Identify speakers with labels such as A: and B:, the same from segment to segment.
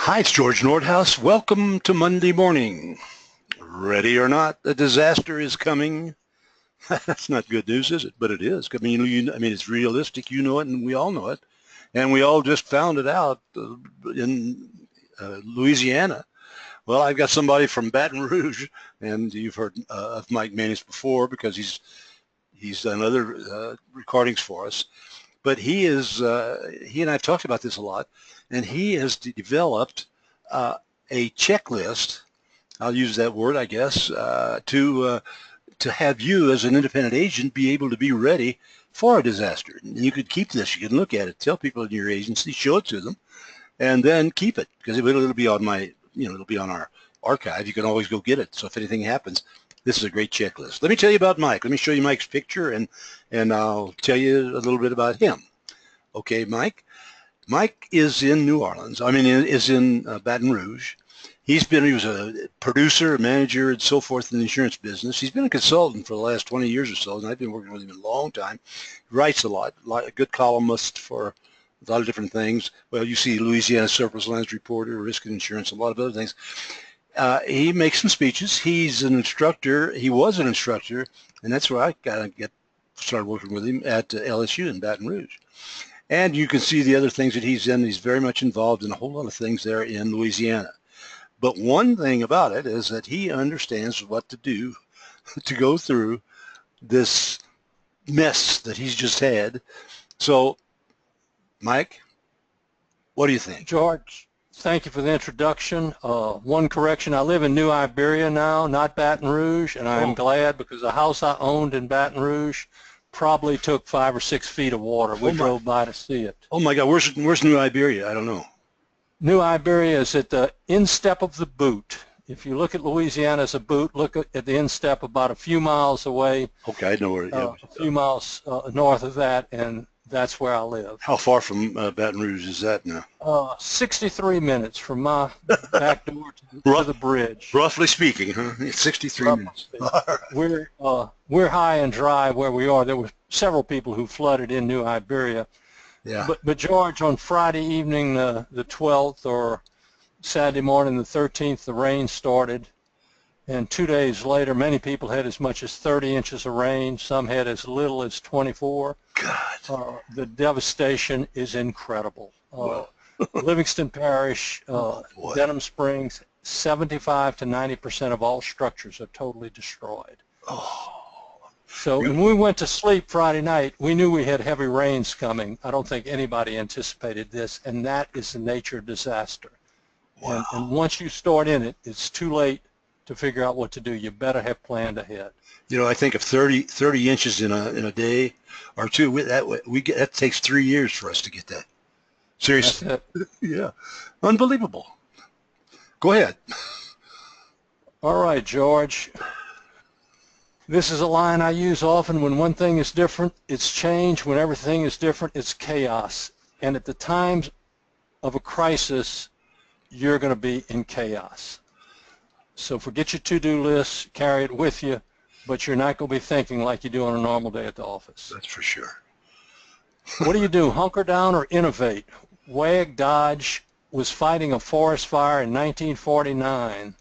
A: Hi, it's George Nordhaus. Welcome to Monday morning. Ready or not, a disaster is coming. That's not good news, is it? But it is. I mean, it's realistic. You know it, and we all know it. And we all just found it out in Louisiana. Well, I've got somebody from Baton Rouge, and you've heard of Mike Manus before because he's done other recordings for us. But he and I've talked about this a lot, and he has developed a checklist. I'll use that word, I guess, to have you as an independent agent be able to be ready for a disaster. And you could keep this. You can look at it, tell people in your agency, show it to them, and then keep it because it'll be on it'll be on our archive. You can always go get it. So if anything happens, this is a great checklist. Let me tell you about Mike. Let me show you Mike's picture, and I'll tell you a little bit about him. Okay, Mike. Mike is in New Orleans. I mean, is in Baton Rouge. He was a producer, a manager, and so forth in the insurance business. He's been a consultant for the last 20 years or so, and I've been working with him a long time. He writes a lot, a good columnist for a lot of different things. Well, you see Louisiana Surplus Lines Reporter, Risk and Insurance, a lot of other things. He makes some speeches. He's an instructor. He was an instructor, and that's where I started working with him at LSU in Baton Rouge. And you can see the other things that he's in. He's very much involved in a whole lot of things there in Louisiana. But one thing about it is that he understands what to do to go through this mess that he's just had. So, Mike, what do you think?
B: George, thank you for the introduction. One correction, I live in New Iberia now, not Baton Rouge, and I'm glad because the house I owned in Baton Rouge probably took 5 or 6 feet of water. We drove by to see it.
A: Oh my God, where's New Iberia? I don't know.
B: New Iberia is at the instep of the boot. If you look at Louisiana as a boot, look at the instep about a few miles away.
A: Okay, I know where it is.
B: A few miles north of that, and that's where I live.
A: How far from Baton Rouge is that now?
B: 63 minutes from my back door to the bridge.
A: Roughly speaking, huh? 63 minutes.
B: We're high and dry where we are. There were several people who flooded in New Iberia.
A: Yeah.
B: But George, on Friday evening, the 12th, or Saturday morning, the 13th, the rain started. And 2 days later, many people had as much as 30 inches of rain. Some had as little as 24.
A: God.
B: The devastation is incredible. Livingston Parish, Denham Springs, 75 to 90% of all structures are totally destroyed.
A: Oh.
B: So when we went to sleep Friday night, we knew we had heavy rains coming. I don't think anybody anticipated this, and that is the nature of disaster.
A: Wow.
B: And once you start in it, it's too late to figure out what to do. You better have planned ahead.
A: You know, I think of 30 inches in a day or two. That takes 3 years for us to get that. Seriously. Yeah. Unbelievable. Go ahead.
B: All right, George. This is a line I use often. When one thing is different, it's change. When everything is different, it's chaos. And at the times of a crisis, you're going to be in chaos. So forget your to-do list, carry it with you, but you're not going to be thinking like you do on a normal day at the office.
A: That's for sure.
B: What do? Hunker down or innovate? Wag Dodge was fighting a forest fire in 1949.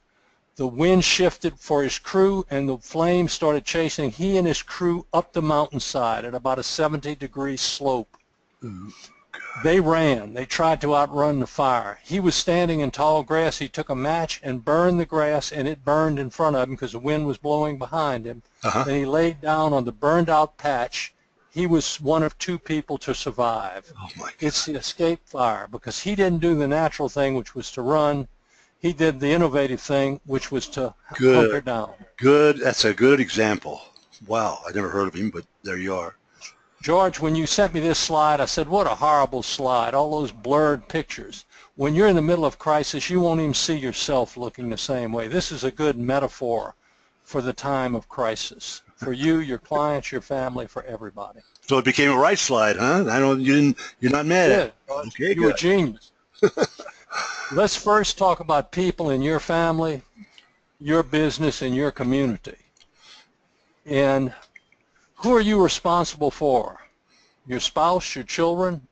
B: The wind shifted for his crew, and the flames started chasing he and his crew up the mountainside at about a 70-degree slope.
A: Ooh.
B: They ran. They tried to outrun the fire. He was standing in tall grass. He took a match and burned the grass, and it burned in front of him because the wind was blowing behind him. Then he laid down on the burned-out patch. He was one of 2 people to survive.
A: Oh my God.
B: It's the escape fire because he didn't do the natural thing, which was to run. He did the innovative thing, which was to hunker down.
A: Good. That's a good example. Wow. I never heard of him, but there you are.
B: George, when you sent me this slide, I said, what a horrible slide, all those blurred pictures. When you're in the middle of crisis, you won't even see yourself looking the same way. This is a good metaphor for the time of crisis, for you, your clients, your family, for everybody.
A: So it became a right slide, huh? I know you're not mad at it. Okay,
B: you're a genius. Let's first talk about people in your family, your business, and your community. And who are you responsible for? Your spouse, your children,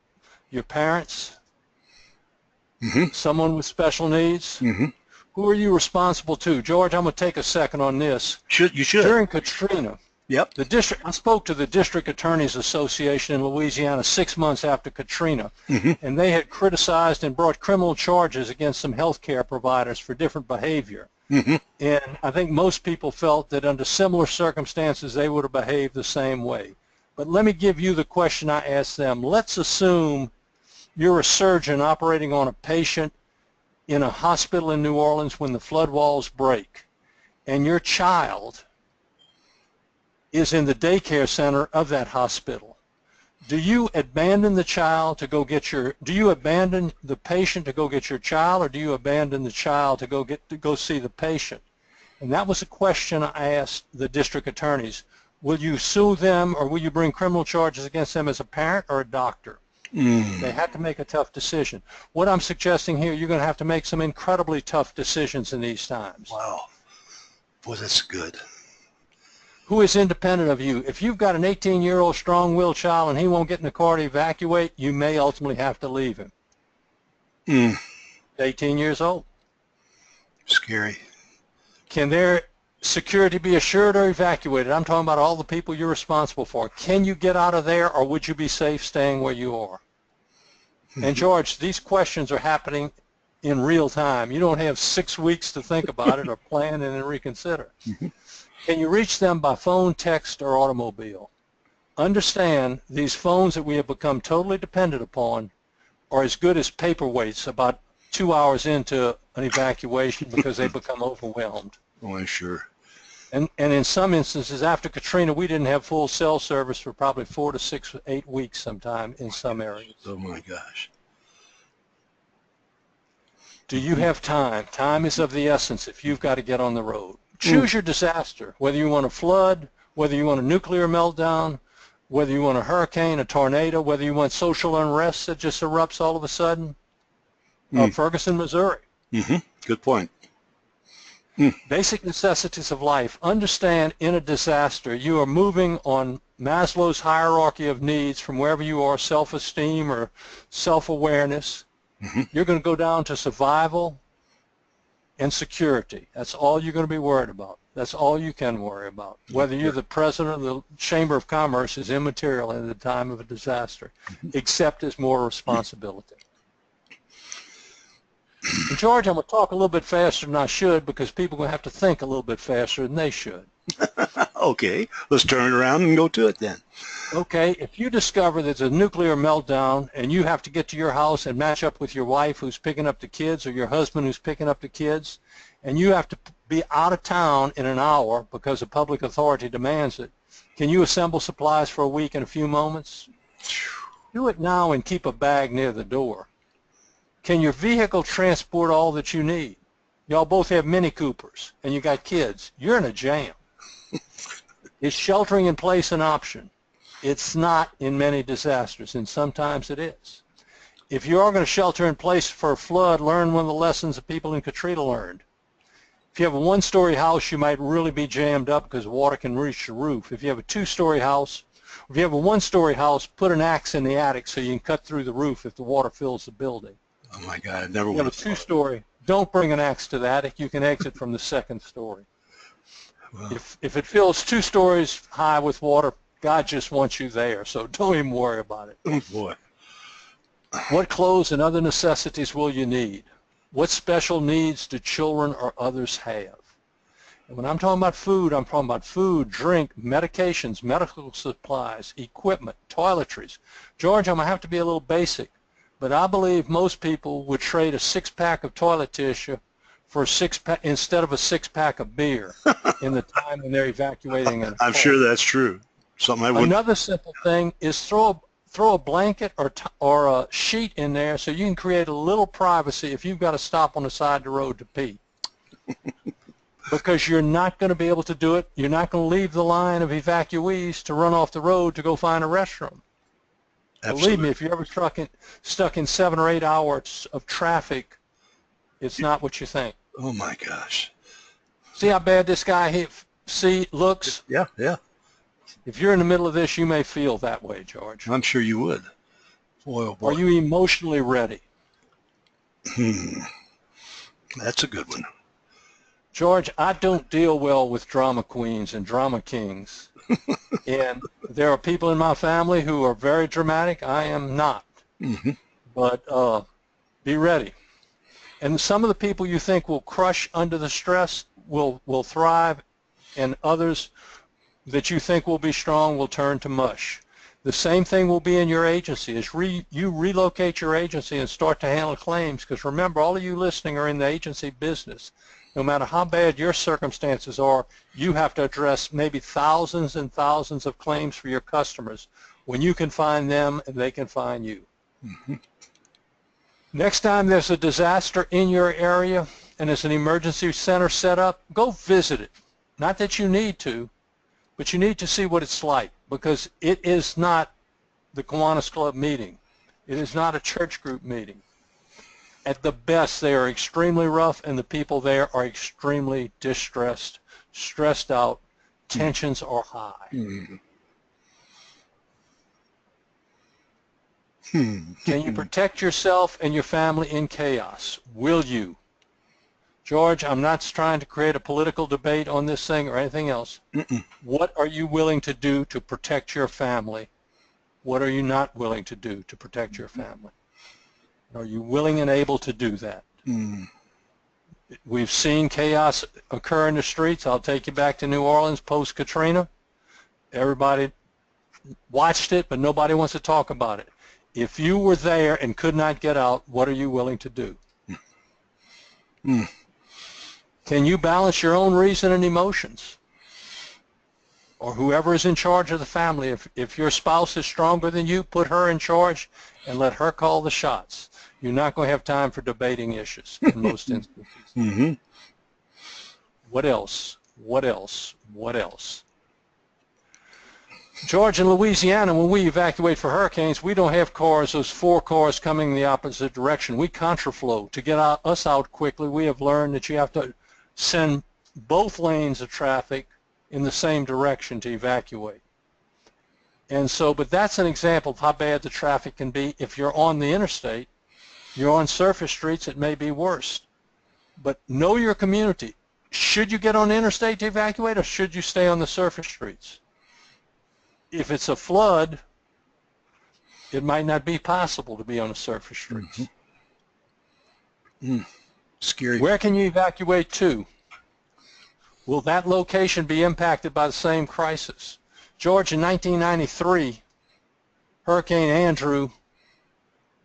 B: your parents?
A: Mm-hmm.
B: someone with special needs?
A: Mm-hmm.
B: Who are you responsible to? George, I'm going to take a second on this.
A: You should.
B: During Katrina,
A: Yep.
B: I spoke to the District Attorneys Association in Louisiana 6 months after Katrina,
A: Mm-hmm.
B: and they had criticized and brought criminal charges against some health care providers for different behavior.
A: Mm-hmm.
B: And I think most people felt that under similar circumstances they would have behaved the same way. But let me give you the question I asked them. Let's assume you're a surgeon operating on a patient in a hospital in New Orleans when the flood walls break, and your child is in the daycare center of that hospital. Do you abandon the child to go get do you abandon the patient to go get your child, or do you abandon the child to go see the patient? And that was a question I asked the district attorneys. Will you sue them, or will you bring criminal charges against them as a parent or a doctor? They had to make a tough decision. What I'm suggesting here, you're going to have to make some incredibly tough decisions in these times.
A: Wow. Boy, that's good.
B: Who is independent of you? If you've got an 18-year-old strong-willed child and he won't get in the car to evacuate, you may ultimately have to leave him. 18 years old.
A: Scary.
B: Can their security be assured or evacuated? I'm talking about all the people you're responsible for. Can you get out of there, or would you be safe staying where you are? And George, these questions are happening in real time. You don't have 6 weeks to think about it or plan and then reconsider. Can you reach them by phone, text, or automobile? Understand, these phones that we have become totally dependent upon are as good as paperweights about 2 hours into an evacuation because they become overwhelmed.
A: Oh, I'm sure.
B: And in some instances, after Katrina, we didn't have full cell service for probably 4 to 6 or 8 weeks sometime in some areas.
A: Oh, my gosh.
B: Do you have time? Time is of the essence if you've got to get on the road. Choose your disaster, whether you want a flood, whether you want a nuclear meltdown, whether you want a hurricane, a tornado, whether you want social unrest that just erupts all of a sudden. Ferguson, Missouri.
A: Good point.
B: Basic necessities of life. Understand, in a disaster, you are moving on Maslow's hierarchy of needs from wherever you are, self-esteem or self-awareness. You're going to go down to survival and security. That's all you're going to be worried about. That's all you can worry about. Whether you're the president of the Chamber of Commerce is immaterial at the time of a disaster, except as more responsibility. And George, I'm going to talk a little bit faster than I should because people are going to have to think a little bit faster than they should.
A: Okay, let's turn it around and go to it then.
B: Okay, if you discover there's a nuclear meltdown and you have to get to your house and match up with your wife who's picking up the kids or your husband who's picking up the kids, and you have to be out of town in an hour because a public authority demands it, can you assemble supplies for a week in a few moments? Do it now and keep a bag near the door. Can your vehicle transport all that you need? Y'all both have Mini Coopers and you got kids. You're in a jam. Is sheltering in place an option? It's not in many disasters, and sometimes it is. If you are going to shelter in place for a flood, learn one of the lessons that people in Katrina learned. If you have a one-story house, you might really be jammed up because water can reach the roof. If you have a two-story house, if you have a one-story house, put an axe in the attic so you can cut through the roof if the water fills the building.
A: Oh, my God, I never
B: If you have a two-story, don't bring an axe to the attic. You can exit from the second story.
A: Well,
B: If it fills 2 stories high with water, God just wants you there, so don't even worry about it.
A: oh, boy.
B: What clothes and other necessities will you need? What special needs do children or others have? And when I'm talking about food, I'm talking about food, drink, medications, medical supplies, equipment, toiletries. George, I'm going to have to be a little basic, but I believe most people would trade a 6-pack of toilet tissue for a 6-pack instead of a 6-pack of beer in the time when they're evacuating.
A: I'm sure that's true. Something I would.
B: Another simple thing is throw a blanket or a sheet in there so you can create a little privacy if you've got to stop on the side of the road to pee. Because you're not going to be able to do it. You're not going to leave the line of evacuees to run off the road to go find a restroom.
A: Absolutely.
B: Believe me, if you're ever stuck in 7 or 8 hours of traffic, it's not what you think.
A: Oh, my gosh.
B: See how bad this guy looks?
A: Yeah, yeah.
B: If you're in the middle of this, you may feel that way, George.
A: I'm sure you would. Boy, oh, boy.
B: Are you emotionally ready?
A: That's a good one.
B: George, I don't deal well with drama queens and drama kings. And there are people in my family who are very dramatic. I am not.
A: Mm-hmm.
B: But be ready. And some of the people you think will crush under the stress will thrive, and others that you think will be strong will turn to mush. The same thing will be in your agency. As you relocate your agency and start to handle claims, because remember, all of you listening are in the agency business. No matter how bad your circumstances are, you have to address maybe thousands and thousands of claims for your customers when you can find them and they can find you.
A: Mm-hmm.
B: Next time there's a disaster in your area and there's an emergency center set up, go visit it. Not that you need to, but you need to see what it's like, because it is not the Kiwanis Club meeting. It is not a church group meeting. At the best, they are extremely rough, and the people there are extremely distressed, stressed out. Tensions are high.
A: Mm-hmm.
B: Can you protect yourself and your family in chaos? Will you? George, I'm not trying to create a political debate on this thing or anything else.
A: Mm-mm.
B: What are you willing to do to protect your family? What are you not willing to do to protect your family? Are you willing and able to do that?
A: Mm.
B: We've seen chaos occur in the streets. I'll take you back to New Orleans post-Katrina. Everybody watched it, but nobody wants to talk about it. If you were there and could not get out, what are you willing to do?
A: Mm.
B: Can you balance your own reason and emotions? Or whoever is in charge of the family, if your spouse is stronger than you, put her in charge and let her call the shots. You're not going to have time for debating issues in most instances.
A: Mm-hmm.
B: What else? What else? What else? George, in Louisiana, when we evacuate for hurricanes, we don't have cars, those 4 cars coming in the opposite direction. We contraflow. To get us out quickly, we have learned that you have to send both lanes of traffic in the same direction to evacuate. And so, but that's an example of how bad the traffic can be. If you're on the interstate, you're on surface streets, it may be worse. But know your community. Should you get on the interstate to evacuate, or should you stay on the surface streets? If it's a flood, it might not be possible to be on the surface streets.
A: Mm-hmm. Scary.
B: Where can you evacuate to? Will that location be impacted by the same crisis? George, in 1993, Hurricane Andrew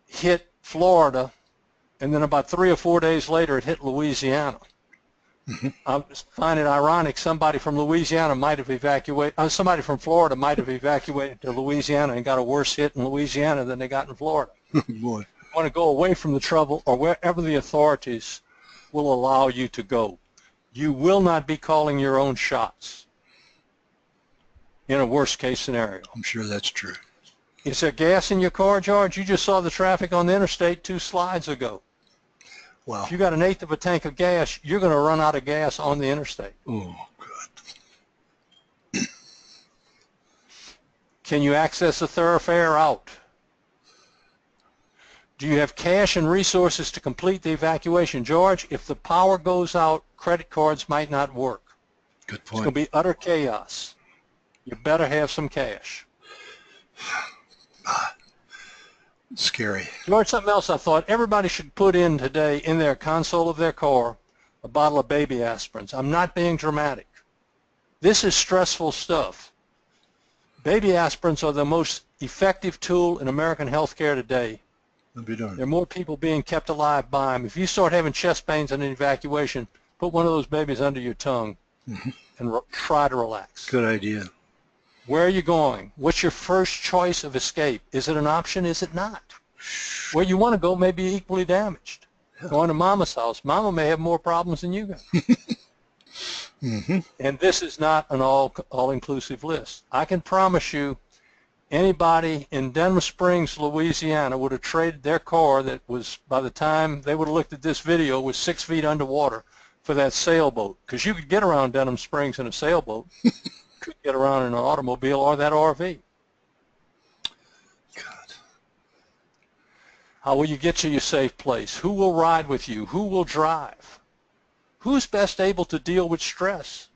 B: hit Florida, and then about 3 or 4 days later it hit Louisiana.
A: Mm-hmm.
B: I find it ironic somebody from Louisiana might have evacuated, somebody from Florida might have evacuated to Louisiana and got a worse hit in Louisiana than they got in Florida.
A: Boy.
B: You want to go away from the trouble or wherever the authorities will allow you to go. You will not be calling your own shots in a worst case scenario.
A: I'm sure that's true.
B: Is there gas in your car, George? You just saw the traffic on the interstate 2 slides ago.
A: Wow.
B: If you got 1/8 of a tank of gas, you're going to run out of gas on the interstate.
A: Oh, God.
B: Can you access a thoroughfare out? Do you have cash and resources to complete the evacuation? George, if the power goes out, credit cards might not work.
A: Good
B: It's going
A: point.
B: to be utter chaos. You better have some cash.
A: Scary.
B: George, something else I thought everybody should put in today in their console of their car a bottle of baby aspirins. I'm not being dramatic. This is stressful stuff. Baby aspirins are the most effective tool in American healthcare today.
A: I'll be darned.
B: There are more people being kept alive by them. If you start having chest pains and an evacuation, put one of those babies under your tongue and try to relax.
A: Good idea.
B: Where are you going? What's your first choice of escape? Is it an option? Is it not? Where you want to go may be equally damaged.
A: Yeah.
B: Going to Mama's house. Mama may have more problems than you got.
A: Mm-hmm.
B: And this is not an all-inclusive list. I can promise you anybody in Denver Springs, Louisiana would have traded their car that was, by the time they would have looked at this video, was 6 feet underwater for that sailboat. Because you could get around Denham Springs in a sailboat. Could get around in an automobile or that RV.
A: God.
B: How will you get to your safe place? Who will ride with you? Who will drive? Who's best able to deal with stress?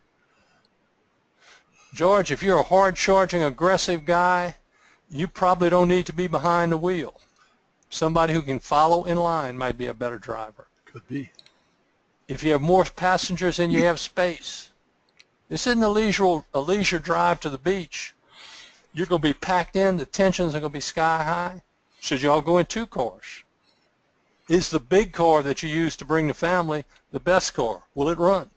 B: George, if you're a hard-charging, aggressive guy, you probably don't need to be behind the wheel. Somebody who can follow in line might be a better driver.
A: Could be.
B: If you have more passengers than you have space, this isn't a leisure drive to the beach. You're going to be packed in. The tensions are going to be sky high. Should you all go in 2 cars? Is the big car that you use to bring the family the best car? Will it run?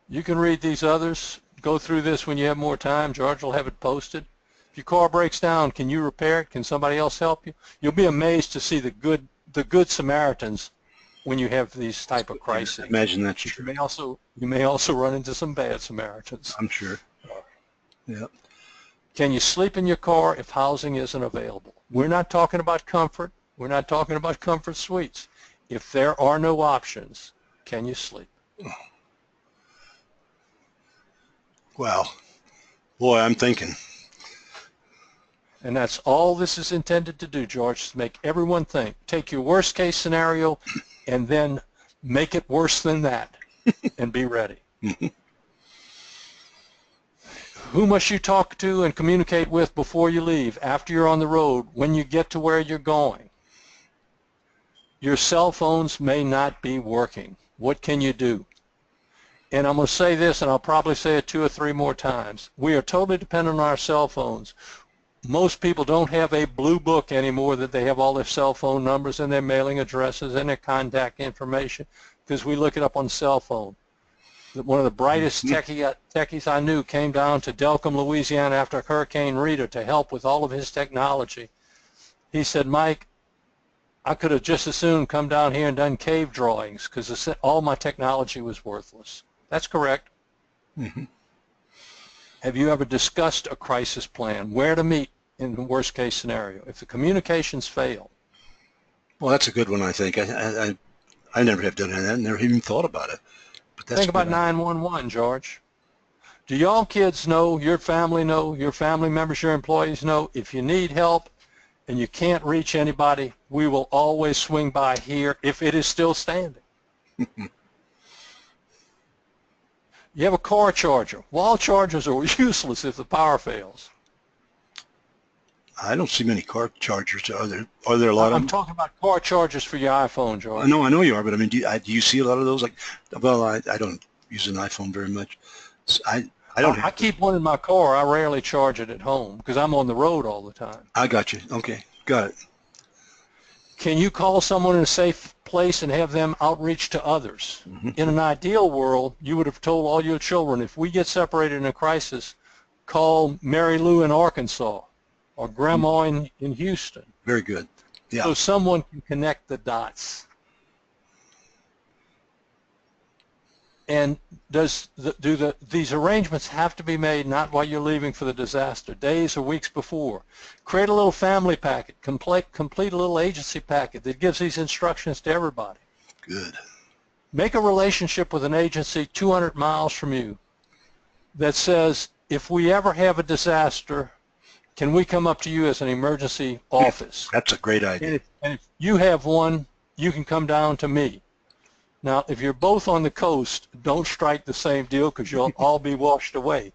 B: You can read these others. Go through this when you have more time. George will have it posted. If your car breaks down, can you repair it? Can somebody else help you? You'll be amazed to see the good Samaritans when you have these type of crises.
A: Imagine that's true.
B: You may also run into some bad Samaritans.
A: I'm sure. Yeah.
B: Can you sleep in your car if housing isn't available? We're not talking about comfort. We're not talking about comfort suites. If there are no options, can you sleep?
A: Wow. Boy, I'm thinking.
B: And that's all this is intended to do, George, to make everyone think. Take your worst case scenario and then make it worse than that and be ready. Who must you talk to and communicate with before you leave, after you're on the road, when you get to where you're going? Your cell phones may not be working. What can you do? And I'm going to say this, and I'll probably say it 2 or 3 more times. We are totally dependent on our cell phones. Most people don't have a blue book anymore that they have all their cell phone numbers and their mailing addresses and their contact information because we look it up on the cell phone. One of the brightest techies I knew came down to Delcombe, Louisiana after Hurricane Rita to help with all of his technology. He said, Mike, I could have just as soon come down here and done cave drawings because all my technology was worthless. That's correct.
A: Mm-hmm.
B: Have you ever discussed a crisis plan, where to meet in the worst case scenario if the communications fail?
A: Well, that's a good one, I think. I never have done that. Never even thought about it. But that's
B: Think about 911, George. Do y'all kids know, your family members, your employees know, if you need help and you can't reach anybody, we will always swing by here if it is still standing. You have a car charger. Wall chargers are useless if the power fails.
A: I don't see many car chargers. Are there a lot of them?
B: I'm talking about car chargers for your iPhone, George.
A: I know you are, but I mean, do you see a lot of those? Like, well, I don't use an iPhone very much. So I
B: keep one in my car. I rarely charge it at home because I'm on the road all the time.
A: I got you. Okay, got it.
B: Can you call someone in a safe place and have them outreach to others?
A: Mm-hmm.
B: In an ideal world, you would have told all your children, if we get separated in a crisis, call Mary Lou in Arkansas or Grandma in Houston.
A: Very good. Yeah.
B: So someone can connect the dots. And these arrangements have to be made not while you're leaving for the disaster, days or weeks before. Create a little family packet, complete a little agency packet that gives these instructions to everybody.
A: Good.
B: Make a relationship with an agency 200 miles from you that says, if we ever have a disaster, can we come up to you as an emergency office?
A: That's a great idea.
B: And if you have one, you can come down to me. Now, if you're both on the coast, don't strike the same deal because you'll all be washed away.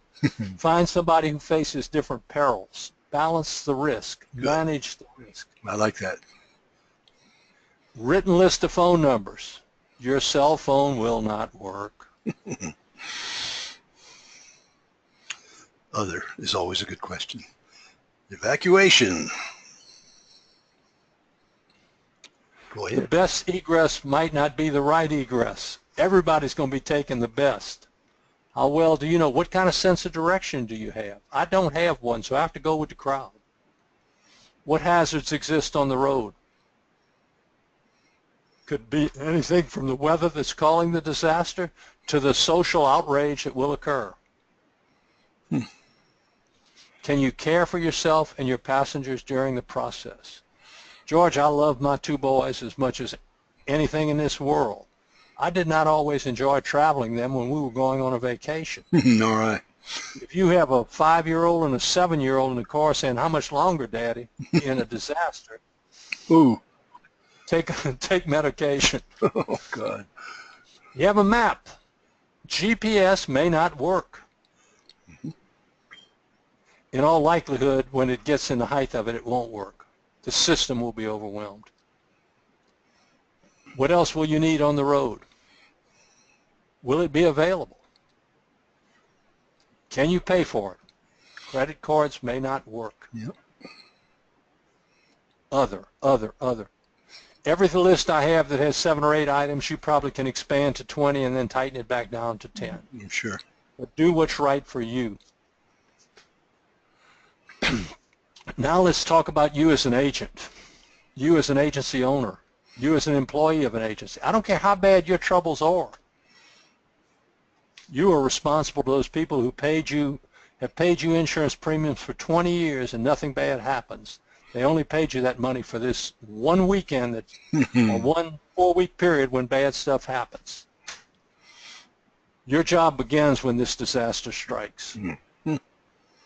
B: Find somebody who faces different perils. Balance the risk.
A: Good.
B: Manage the risk.
A: I like that.
B: Written list of phone numbers. Your cell phone will not work.
A: Other is always a good question. Evacuation. Go ahead.
B: The best egress might not be the right egress. Everybody's going to be taking the best. How well do you know? What kind of sense of direction do you have? I don't have one, so I have to go with the crowd. What hazards exist on the road? Could be anything from the weather that's causing the disaster to the social outrage that will occur. Can you care for yourself and your passengers during the process? George, I love my 2 boys as much as anything in this world. I did not always enjoy traveling them when we were going on a vacation.
A: All right.
B: If you have a 5-year-old and a 7-year-old in the car saying, "How much longer, Daddy?" in a disaster,
A: Ooh.
B: take medication.
A: Oh, God.
B: You have a map. GPS may not work. In all likelihood, when it gets in the height of it, it won't work. The system will be overwhelmed. What else will you need on the road? Will it be available? Can you pay for it? Credit cards may not work.
A: Yep.
B: Other. Every list I have that has 7 or 8 items, you probably can expand to 20 and then tighten it back down to 10.
A: I'm sure.
B: But do what's right for you. Now let's talk about you as an agent, you as an agency owner, you as an employee of an agency. I don't care how bad your troubles are. You are responsible to those people who have paid you insurance premiums for 20 years and nothing bad happens. They only paid you that money for this one weekend or one 4-week period when bad stuff happens. Your job begins when this disaster strikes. A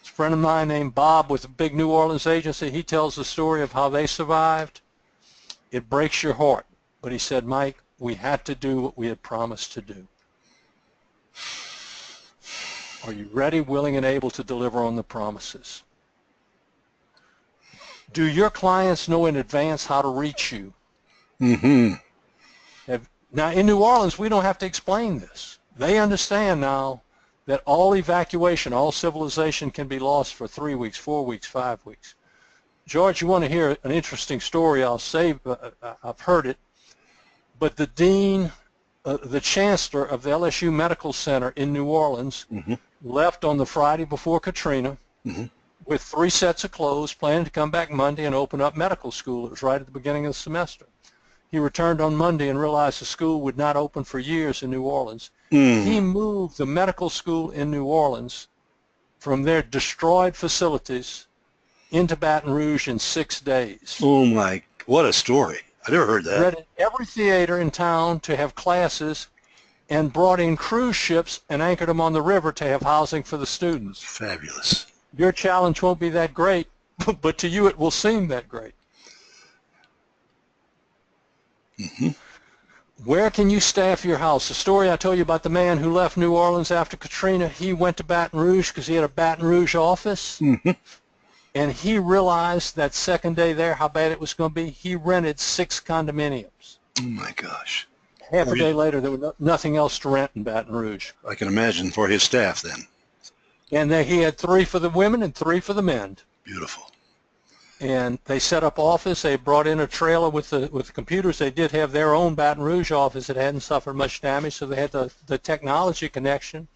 B: friend of mine named Bob with a big New Orleans agency, he tells the story of how they survived. It breaks your heart. But he said, "Mike, we had to do what we had promised to do." Are you ready, willing, and able to deliver on the promises? Do your clients know in advance how to reach you? Now, in New Orleans, we don't have to explain this. They understand now that all evacuation, all civilization can be lost for 3 weeks, 4 weeks, 5 weeks. George, you want to hear an interesting story? I'll say I've heard it. But the dean, the chancellor of the LSU Medical Center in New Orleans left on the Friday before Katrina with 3 sets of clothes, planning to come back Monday and open up medical school. It was right at the beginning of the semester. He returned on Monday and realized the school would not open for years in New Orleans. He moved the medical school in New Orleans from their destroyed facilities into Baton Rouge in 6 days.
A: Oh, my, what a story. I never heard that.
B: Rented every theater in town to have classes and brought in cruise ships and anchored them on the river to have housing for the students.
A: Fabulous.
B: Your challenge won't be that great, but to you it will seem that great. Where can you staff your house? The story I told you about the man who left New Orleans after Katrina, he went to Baton Rouge because he had a Baton Rouge office, and he realized that second day there how bad it was going to be. He rented 6 condominiums.
A: Oh, my gosh.
B: Half a day later, there was nothing else to rent in Baton Rouge.
A: I can imagine for his staff then.
B: And he had 3 for the women and 3 for the men.
A: Beautiful.
B: And they set up office. They brought in a trailer with the computers. They did have their own Baton Rouge office that hadn't suffered much damage, so they had the technology connection.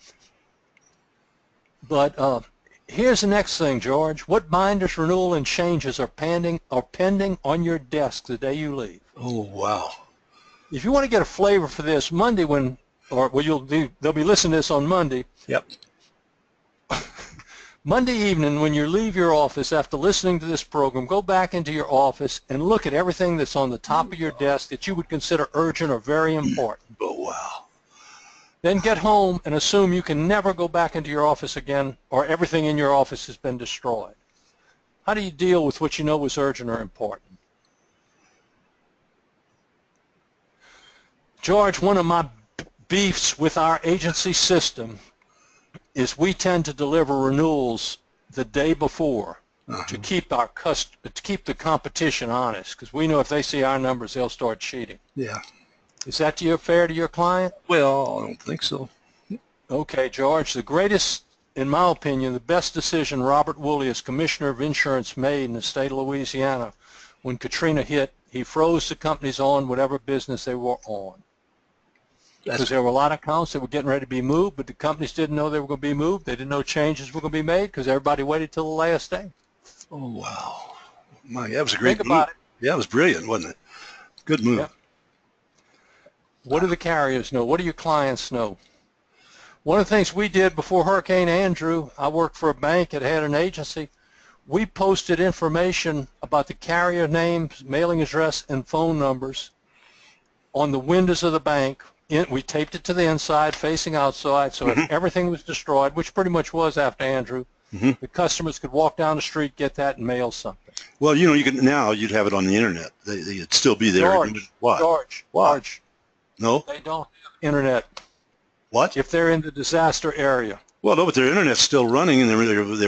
B: But here's the next thing, George. What binders, renewal, and changes are pending on your desk the day you leave?
A: Oh, wow.
B: If you want to get a flavor for this, Monday they'll be listening to this on Monday.
A: Yep.
B: Monday evening, when you leave your office after listening to this program, go back into your office and look at everything that's on the top of your desk that you would consider urgent or very important.
A: Oh, wow.
B: Then get home and assume you can never go back into your office again, or everything in your office has been destroyed. How do you deal with what you know is urgent or important? George, one of my beefs with our agency system is we tend to deliver renewals the day before to keep the competition honest, because we know if they see our numbers, they'll start cheating.
A: Yeah.
B: Is that fair to your client?
A: Well, I don't think so.
B: Okay, George, the greatest, in my opinion, the best decision Robert Woolley as Commissioner of Insurance made in the state of Louisiana when Katrina hit, he froze the companies on whatever business they were on. Because there were a lot of accounts that were getting ready to be moved, but the companies didn't know they were going to be moved. They didn't know changes were going to be made because everybody waited till the last day.
A: Oh, wow. That was a great move.
B: Think about it.
A: Yeah, it was brilliant, wasn't it? Good move.
B: Yep. What do the carriers know? What do your clients know? One of the things we did before Hurricane Andrew, I worked for a bank that had an agency. We posted information about the carrier names, mailing address, and phone numbers on the windows of the bank we taped it to the inside, facing outside, so if everything was destroyed, which pretty much was after Andrew, the customers could walk down the street, get that, and mail something.
A: Well, you know, you can now. You'd have it on the internet. It'd still be there. What?
B: George.
A: No.
B: They don't have internet.
A: What?
B: If they're in the disaster area.
A: Well, no, but their internet's still running, and their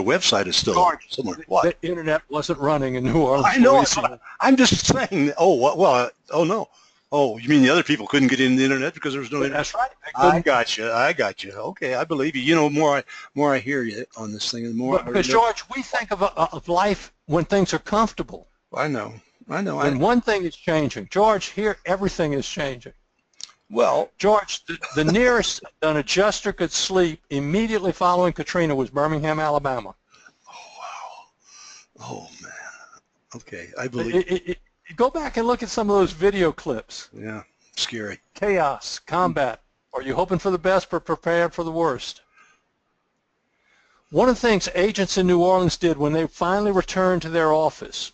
A: website is still somewhere. What?
B: The internet wasn't running in New Orleans.
A: I know. I'm just saying. Oh, well. Oh no. Oh, you mean the other people couldn't get in the internet because there was no internet?
B: That's right.
A: I got you. Okay, I believe you. You know, more I hear you on this thing, the more.
B: Because George, we think of life when things are comfortable.
A: I know.
B: When one thing is changing, George, here everything is changing.
A: Well,
B: George, the nearest an adjuster could sleep immediately following Katrina was Birmingham, Alabama.
A: Oh wow. Oh man. Okay, I believe.
B: Go back and look at some of those video clips.
A: Yeah, scary.
B: Chaos, combat. Are you hoping for the best but prepared for the worst? One of the things agents in New Orleans did when they finally returned to their office,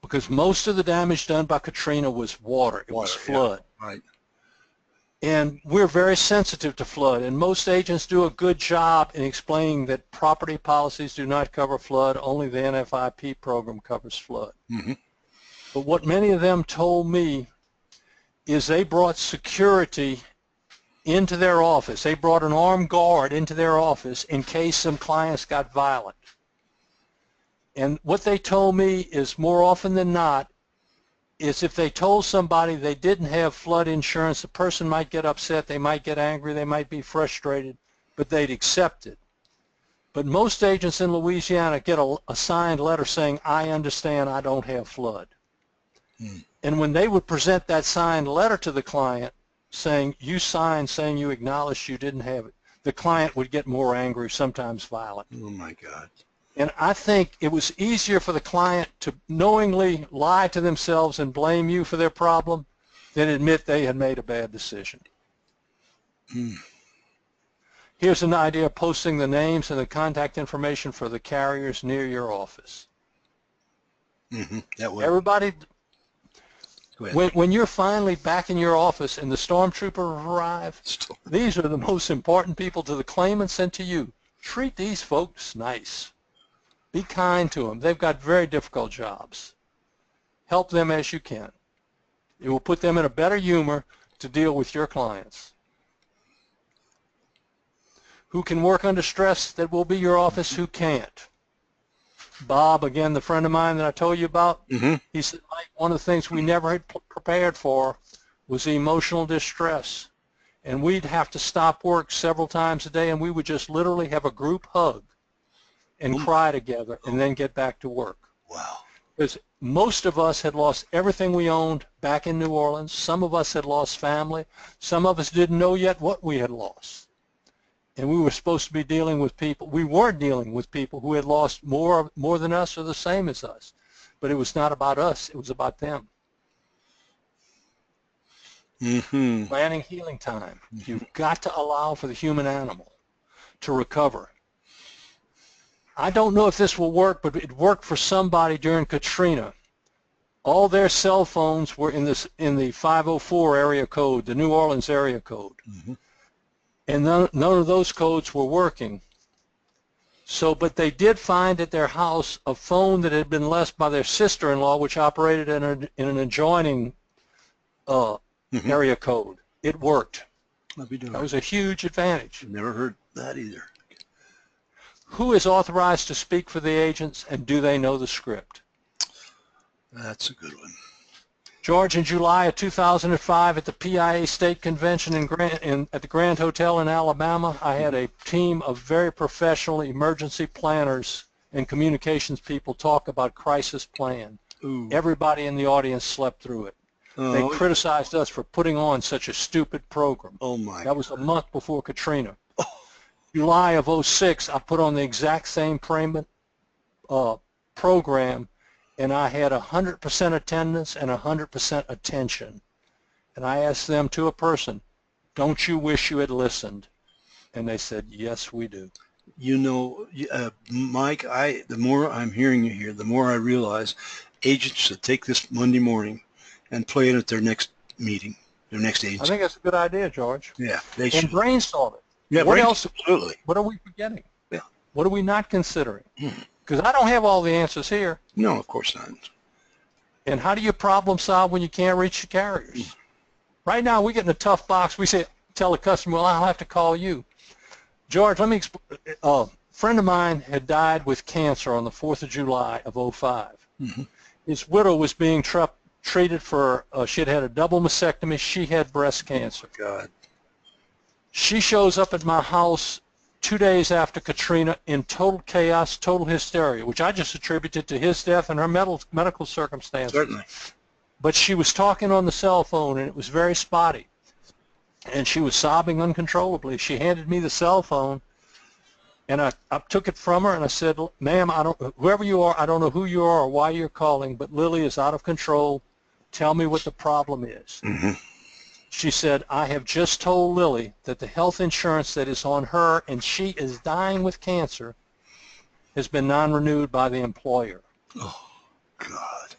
B: because most of the damage done by Katrina was water. It was flood.
A: Yeah, right.
B: And we're very sensitive to flood, and most agents do a good job in explaining that property policies do not cover flood, only the NFIP program covers flood.
A: Mm-hmm.
B: But what many of them told me is they brought security into their office. They brought an armed guard into their office in case some clients got violent. And what they told me is more often than not is if they told somebody they didn't have flood insurance, the person might get upset, they might get angry, they might be frustrated, but they'd accept it. But most agents in Louisiana get a signed letter saying, I understand I don't have flood. And when they would present that signed letter to the client saying, you signed saying you acknowledged you didn't have it, the client would get more angry, sometimes violent.
A: Oh my God.
B: And I think it was easier for the client to knowingly lie to themselves and blame you for their problem than admit they had made a bad decision. Here's an idea of posting the names and the contact information for the carriers near your office.
A: That way.
B: Everybody, when you're finally back in your office and the stormtroopers arrive, these are the most important people to the claimants and to you. Treat these folks nice. Be kind to them. They've got very difficult jobs. Help them as you can. It will put them in a better humor to deal with your clients. Who can work under stress that will be your office, who can't? Bob, again, the friend of mine that I told you about, he said, Mike, one of the things we never had prepared for was emotional distress. And we'd have to stop work several times a day, and we would just literally have a group hug and cry together and then get back to work.
A: Wow.
B: Because most of us had lost everything we owned back in New Orleans. Some of us had lost family. Some of us didn't know yet what we had lost. And we were supposed to be dealing with people. We were dealing with people who had lost more than us or the same as us. But it was not about us. It was about them. Planning healing time. You've got to allow for the human animal to recover. I don't know if this will work, but it worked for somebody during Katrina. All their cell phones were in the 504 area code, the New Orleans area code. And none of those codes were working. So, but they did find at their house a phone that had been left by their sister-in-law, which operated in an adjoining area code. It worked. That was a huge advantage.
A: Never heard that either.
B: Who is authorized to speak for the agents, and do they know the script?
A: That's a good one.
B: George, in July of 2005 at the PIA State Convention at the Grand Hotel in Alabama, I had a team of very professional emergency planners and communications people talk about crisis plan. Everybody in the audience slept through it. They criticized us for putting on such a stupid program.
A: Oh my!
B: That was a month before Katrina. July of 06, I put on the exact same program, and I had 100% attendance and 100% attention. And I asked them to a person, don't you wish you had listened? And they said, yes, we do.
A: You know, Mike, the more I'm hearing you here, the more I realize agents should take this Monday morning and play it at their next meeting. their next
B: I
A: agency.
B: think that's a good idea, George.
A: Yeah, they
B: And
A: should.
B: brainstorm it.
A: Yeah,
B: What else?
A: absolutely.
B: What are we forgetting?
A: Yeah.
B: What are we not considering? Because I don't have all the answers here.
A: No, of course not.
B: And how do you problem solve when you can't reach the carriers? Right now, we get in a tough box. We say, tell the customer, well, I'll have to call you. George, let me explain. A friend of mine had died with cancer on the 4th of July of '05. His widow was being treated for, she had a double mastectomy. She had breast cancer.
A: Oh, God.
B: She shows up at my house 2 days after Katrina in total chaos, total hysteria, which I just attributed to his death and her medical circumstances.
A: Certainly.
B: But she was talking on the cell phone, and it was very spotty. And she was sobbing uncontrollably. She handed me the cell phone, and I took it from her, and I said, ma'am, whoever you are, I don't know who you are or why you're calling, but Lily is out of control. Tell me what the problem is. She said, I have just told Lily that the health insurance that is on her, and she is dying with cancer, has been non-renewed by the employer.
A: Oh, God.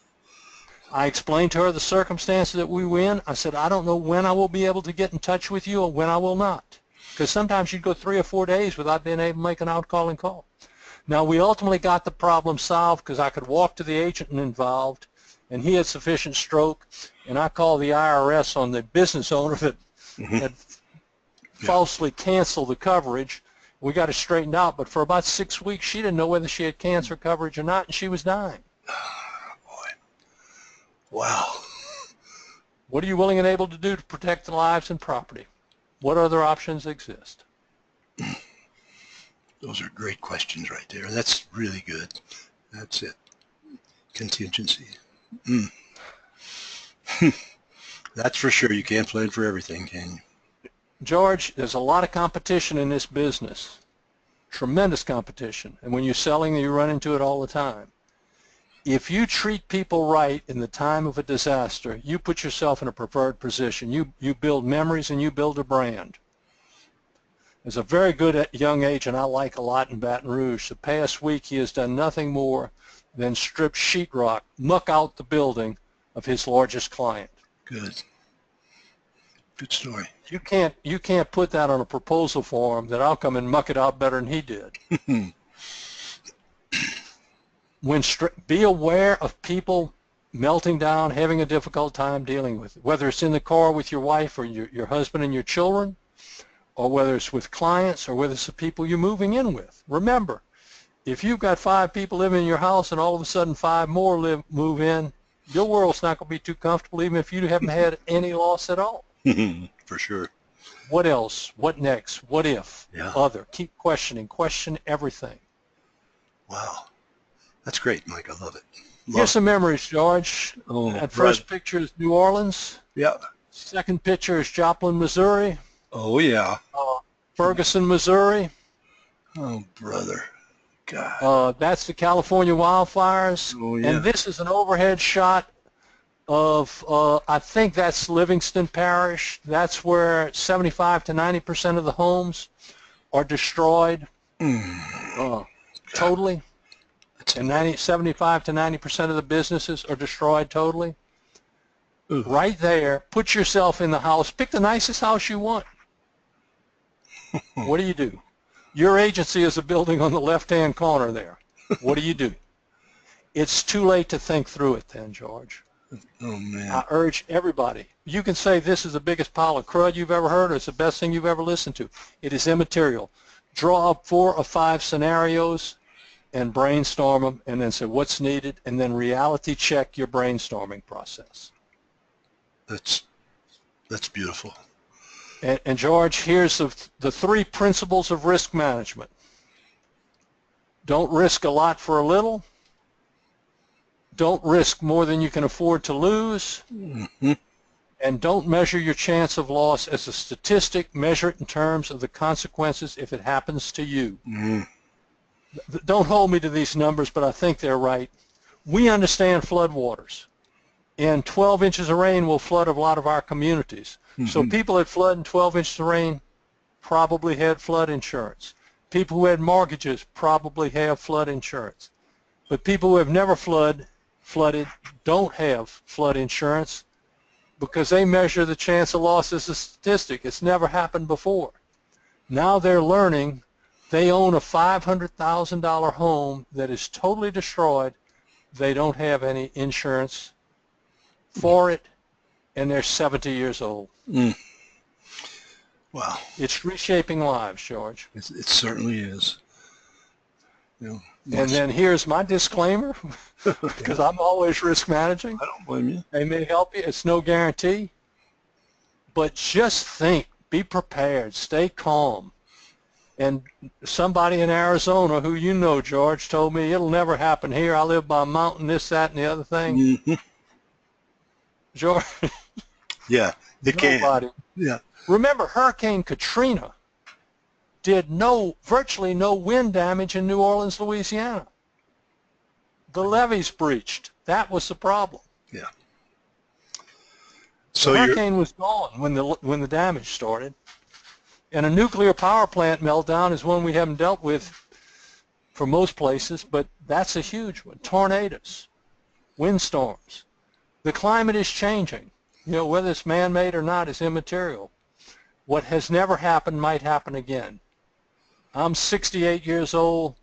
B: I explained to her the circumstances that we were in. I said, I don't know when I will be able to get in touch with you or when I will not. Because sometimes you'd go 3 or 4 days without being able to make an outcalling call. Now, we ultimately got the problem solved because I could walk to the agent involved, and he had sufficient stroke, and I called the IRS on the business owner that had falsely canceled the coverage. We got it straightened out, but for about 6 weeks, she didn't know whether she had cancer coverage or not, and she was dying.
A: Wow.
B: What are you willing and able to do to protect the lives and property? What other options exist?
A: Those are great questions right there. That's really good. That's it. Contingency. That's for sure. You can't plan for everything, can you?
B: George, there's a lot of competition in this business. Tremendous competition. And when you're selling, you run into it all the time. If you treat people right in the time of a disaster, you put yourself in a preferred position. You build memories and you build a brand. There's a very good young agent I like a lot in Baton Rouge. The past week he has done nothing more than strip sheetrock, muck out the building of his largest client.
A: Good. Good story.
B: You can't put that on a proposal form that I'll come and muck it out better than he did. Be aware of people melting down, having a difficult time dealing with it, whether it's in the car with your wife or your husband and your children, or whether it's with clients, or whether it's the people you're moving in with. Remember, if you've got 5 people living in your house and all of a sudden 5 more move in, your world's not going to be too comfortable, even if you haven't had any loss at all.
A: For sure.
B: What else? What next? What if?
A: Yeah.
B: Other. Keep questioning. Question everything.
A: Wow. That's great, Mike. I love it.
B: Here's some memories, George.
A: Oh,
B: That first picture is New Orleans.
A: Yeah.
B: Second picture is Joplin, Missouri.
A: Oh, yeah.
B: Ferguson, Missouri.
A: Oh, brother. God.
B: That's the California wildfires.
A: Oh, yeah.
B: And this is an overhead shot of, I think that's Livingston Parish. That's where 75 to 90% of the homes are destroyed totally. And 75 to 90% of the businesses are destroyed totally.
A: Ooh.
B: Right there, put yourself in the house. Pick the nicest house you want. What do? Your agency is a building on the left-hand corner there. What do? It's too late to think through it then, George.
A: Oh, man.
B: I urge everybody. You can say this is the biggest pile of crud you've ever heard, or it's the best thing you've ever listened to. It is immaterial. Draw up 4 or 5 scenarios and brainstorm them, and then say what's needed, and then reality check your brainstorming process.
A: That's beautiful.
B: And George, here's the 3 principles of risk management. Don't risk a lot for a little. Don't risk more than you can afford to lose. And don't measure your chance of loss as a statistic. Measure it in terms of the consequences if it happens to you. Don't hold me to these numbers, but I think they're right. We understand floodwaters, and 12 inches of rain will flood a lot of our communities. So people that flood in 12 inches of rain probably had flood insurance. People who had mortgages probably have flood insurance. But people who have never flooded don't have flood insurance. because they measure the chance of loss as a statistic. It's never happened before. Now they're learning. They own a $500,000 home that is totally destroyed. They don't have any insurance for it, and they're 70 years old.
A: Mm. Wow.
B: It's reshaping lives, George.
A: It certainly is. You know,
B: and then here's my disclaimer, because I'm always risk managing.
A: I don't blame you.
B: They may help you. It's no guarantee. But just think, be prepared, stay calm. And somebody in Arizona who you know, George, told me it'll never happen here. I live by a mountain, this, that, and the other thing.
A: Mm-hmm.
B: George.
A: Yeah, it
B: Nobody.
A: can. Yeah.
B: Remember, Hurricane Katrina did virtually no wind damage in New Orleans, Louisiana. The levees breached. That was the problem.
A: Yeah. So
B: the hurricane was gone when the damage started. And a nuclear power plant meltdown is one we haven't dealt with for most places, but that's a huge one. Tornadoes, windstorms. The climate is changing. You know, whether it's man-made or not is immaterial. What has never happened might happen again. I'm 68 years old.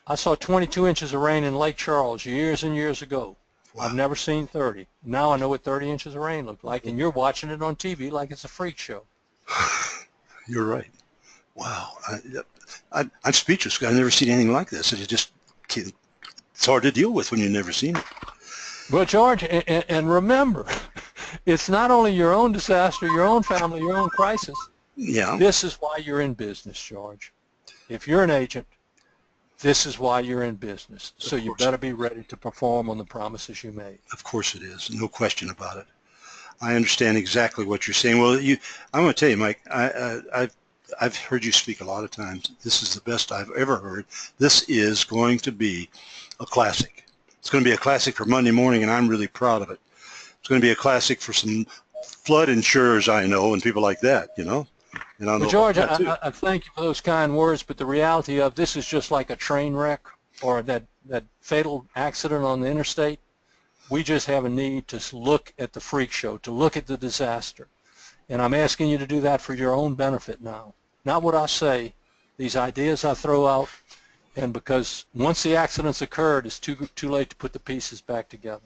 B: I saw 22 inches of rain in Lake Charles years and years ago. Wow. I've never seen 30. Now I know what 30 inches of rain look like, and you're watching it on TV like it's a freak show.
A: You're right. Wow. I'm speechless. I've never seen anything like this. It's hard to deal with when you've never seen it.
B: Well, George, and remember, it's not only your own disaster, your own family, your own crisis.
A: Yeah.
B: This is why you're in business, George. If you're an agent, this is why you're in business. So you better be ready to perform on the promises you made.
A: Of course it is. No question about it. I understand exactly what you're saying. Well, I'm going to tell you, Mike, I've heard you speak a lot of times. This is the best I've ever heard. This is going to be a classic. It's going to be a classic for Monday morning, and I'm really proud of it. It's going to be a classic for some flood insurers I know and people like that, you know. And
B: well, George, I thank you for those kind words, but the reality of this is just like a train wreck or that fatal accident on the interstate. We just have a need to look at the freak show, to look at the disaster. And I'm asking you to do that for your own benefit now. Not what I say, these ideas I throw out, and because once the accident's occurred, it's too late to put the pieces back together.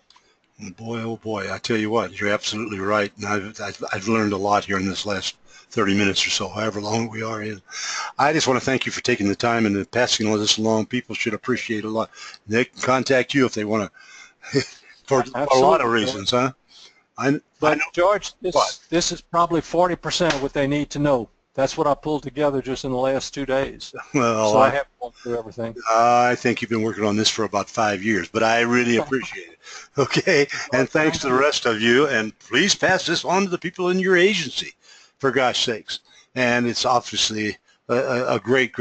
A: Boy, oh boy, I tell you what, you're absolutely right. And I've learned a lot here in this last 30 minutes or so, however long we are in. I just want to thank you for taking the time and passing all this along. People should appreciate it a lot. They can contact you if they want to. For a lot of reasons, huh?
B: But George, this is probably 40% of what they need to know. That's what I pulled together just in the last 2 days.
A: Well,
B: so I haven't gone through everything.
A: I think you've been working on this for about 5 years, but I really appreciate it. Okay, and thanks to the rest of you, and please pass this on to the people in your agency, for gosh sakes. And it's obviously a great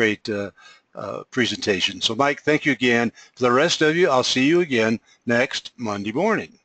A: presentation. So, Mike, thank you again. For the rest of you, I'll see you again next Monday morning.